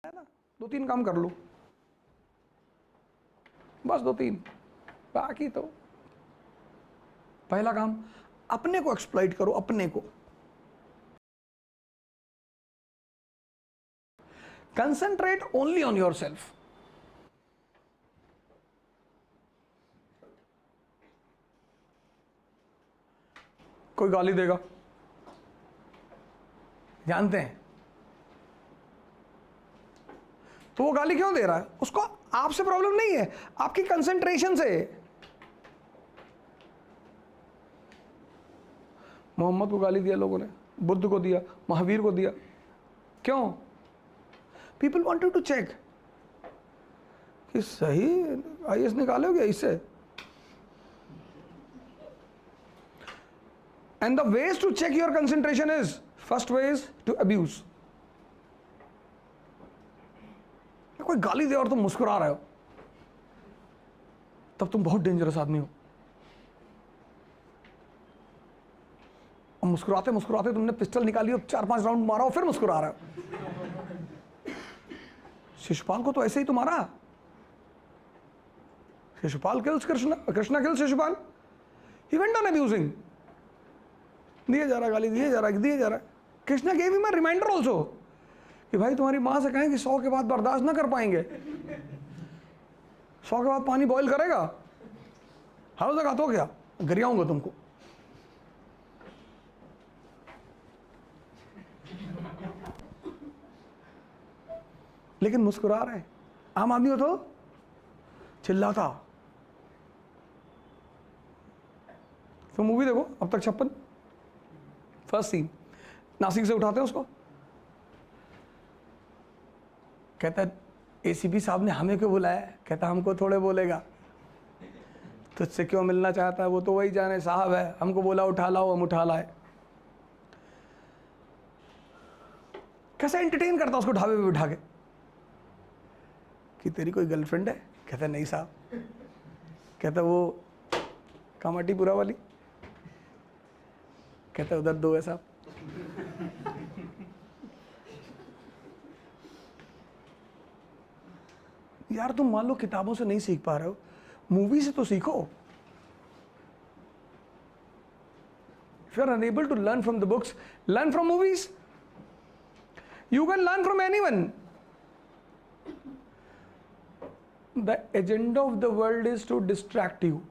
है ना, 2-3 काम कर लो बस, 2-3, बाकी तो पहला काम अपने को एक्सप्लॉइट करो, अपने को concentrate only on your self. कोई गाली देगा, जानते हैं तो वो गाली क्यों दे रहा है? उसको आपसे प्रॉब्लम नहीं है, आपकी कंसंट्रेशन से। मोहम्मद को गाली दिया लोगों ने, बुद्ध को दिया, महावीर को दिया, क्यों? पीपल वांटेड टू चेक कि सही आईएएस निकालोगे इससे। And the ways to check your concentration is, first way is to abuse. कोई गाली दे और तुम मुस्कुरा रहे हो, तब तुम बहुत डेंजरस आदमी हो। और मुस्कुराते मुस्कुराते तुमने पिस्टल निकाली और 4-5 राउंड मारा और फिर मुस्कुरा रहे हो। शिशुपाल को तो ऐसे ही तो मारा। Shishupal kills Krishna, Krishna kills Shishupal. He went on abusing. दिए जा रहा गाली, दिए जा रहा। Krishna gave him a reminder also कि भाई तुम्हारी मां से कहें कि 100 के बाद बर्दाश्त ना कर पाएंगे, 100 के बाद पानी बॉईल करेगा, हाउ तक तो क्या गिरियाऊंगा तुमको। लेकिन मुस्कुरा रहे। आम आदमी हो तो चिल्लाता। तो मूवी देखो अब तक 56, फर्स्ट सीन, नासिक से उठाते हैं उसको, कहता है एसीपी साहब ने हमें क्यों बुलाया? कहता हमको थोड़े बोलेगा, तुझसे क्यों मिलना चाहता है वो तो वही जाने, साहब है हमको बोला उठा लाओ, हम उठा लाए। कैसे एंटरटेन करता उसको ढाबे पे बिठा के कि तेरी कोई गर्लफ्रेंड है? कहता नहीं साहब। कहता वो कामाटीपुरा वाली? कहता उधर 2 है साहब। यार तुम मान लो किताबों से नहीं सीख पा रहे हो, मूवी से तो सीखो। If you are unable to learn from the books, learn from movies. You can learn from anyone. The agenda of the world is to distract you.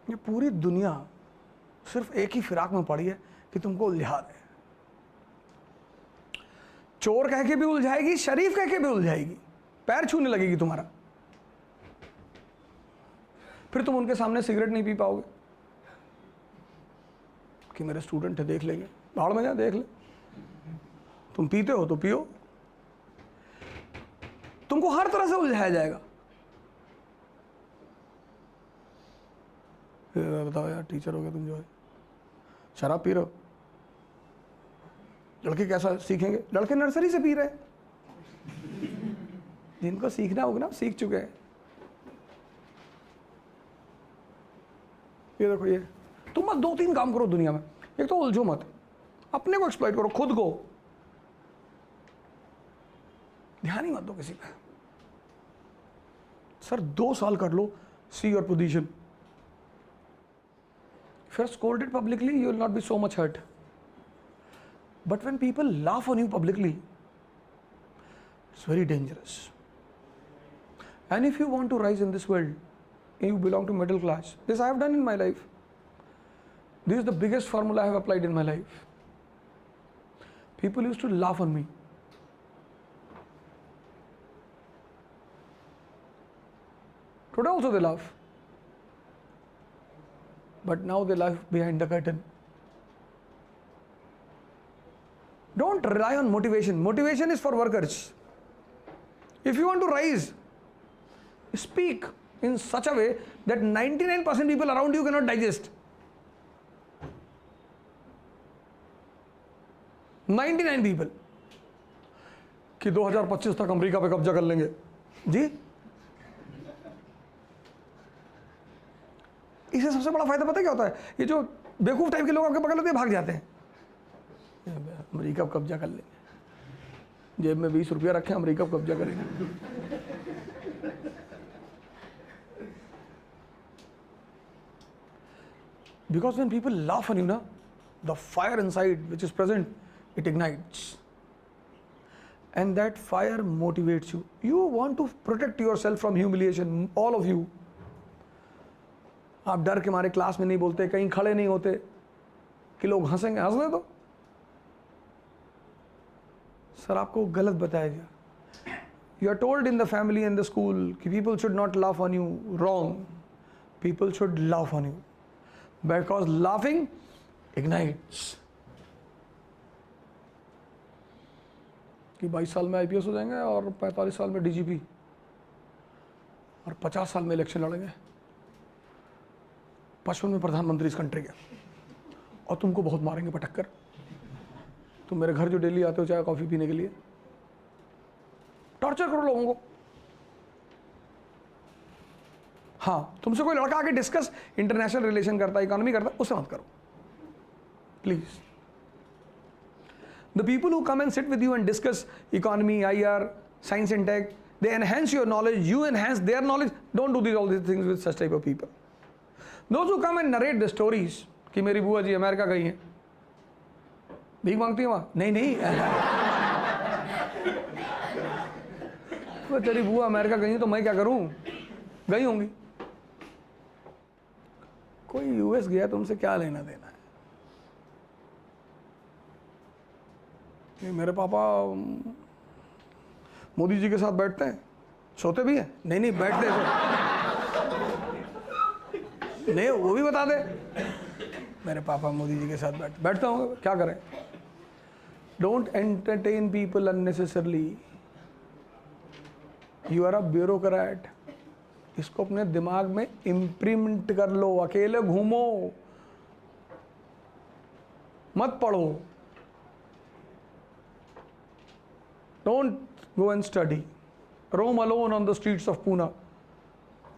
ये पूरी दुनिया सिर्फ एक ही फिराक में पड़ी है कि तुमको उलझा दे। चोर कह के भी उलझाएगी, शरीफ कह के भी उलझाएगी, पैर छूने लगेगी तुम्हारा। फिर तुम उनके सामने सिगरेट नहीं पी पाओगे कि मेरे स्टूडेंट है देख लेंगे, भाड़ में जा देख ले। तुम पीते हो तो पियो, तुमको हर तरह से उलझाया जाएगा। बताओ यार, टीचर हो गए तुम जो है, शराब पी रहे हो, लड़के कैसा सीखेंगे? लड़के नर्सरी से पी रहे हैं, जिनको सीखना होगा ना सीख चुके हैं। ये देखो, ये तुम बस 2-3 काम करो दुनिया में। एक तो उलझो मत, अपने को एक्सप्लॉइट करो, खुद को, ध्यान ही मत दो किसी पे। सर 2 साल कर लो, see your position. If you are scolded publicly, you will not be so much hurt. But when people laugh on you publicly, it's very dangerous. And if you want to rise in this world, and you belong to middle class, this I have done in my life. This is the biggest formula I have applied in my life. People used to laugh on me. Today also they laugh. But now they laugh behind the curtain. Don't rely on motivation. Motivation is for workers. If you want to rise, speak in such a way that 99% people around you cannot digest. 99 people कि 2025 तक America पे कब्जा कर लेंगे जी। इससे सबसे बड़ा फायदा पता क्या होता है? ये जो बेवकूफ टाइप के लोग आपके पकड़ लेते हैं, भाग जाते हैं। अमेरिका पर कब्जा कर लेंगे, जेब में 20 रुपया रखें, अमेरिका पर कब्जा करेंगे। Because when people laugh on you, na, the fire inside which is present, it ignites. And that fire motivates you. You want to protect yourself from humiliation, all of you. आप डर के मारे class में नहीं बोलते, कहीं खड़े नहीं होते कि लोग हंसेंगे, हंसने दो। सर आपको गलत बताया गया। You are told in the family and the school कि people should not laugh on you. Wrong. People should laugh on you. Because laughing ignites. कि 22 साल में IPS हो जाएंगे और 45 साल में DGP और 50 साल में इलेक्शन लड़ेंगे, 55 में प्रधानमंत्री इस कंट्री के, और तुमको बहुत मारेंगे पटक कर। तुम मेरे घर जो डेली आते हो चाय कॉफ़ी पीने के लिए, टॉर्चर करो लोगों को। हाँ, तुमसे कोई लड़का आके डिस्कस इंटरनेशनल रिलेशन करता है, इकोनॉमी करता है, उससे मत करो please. The people who come and sit with you and discuss economy, IR, science and tech, they enhance your knowledge, you enhance their knowledge. Don't do all these things with such type of people. Those who come and narrate the stories कि मेरी बुआ जी America गई हैं, भीख मांगती है वहाँ, नहीं नहीं वो तेरी बुआ अमेरिका गई है तो मैं क्या करूँ, गई होंगी। कोई यूएस गया तुमसे क्या लेना देना है। ये मेरे पापा मोदी जी के साथ बैठते हैं, सोते भी हैं, नहीं नहीं बैठते हैं, नहीं वो भी बता दे, मेरे पापा मोदी जी के साथ बैठता हूँ, क्या करें। Don't entertain people unnecessarily. You are a bureaucrat. इसको अपने दिमाग में इम्प्रिंट कर लो। अकेले घूमो, मत पढ़ो। Don't go and study. Roam alone on the streets of Pune.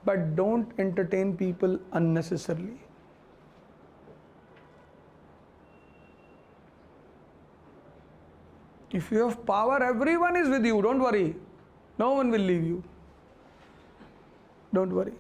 But don't entertain people unnecessarily. If you have power, everyone is with you. Don't worry. No one will leave you. Don't worry.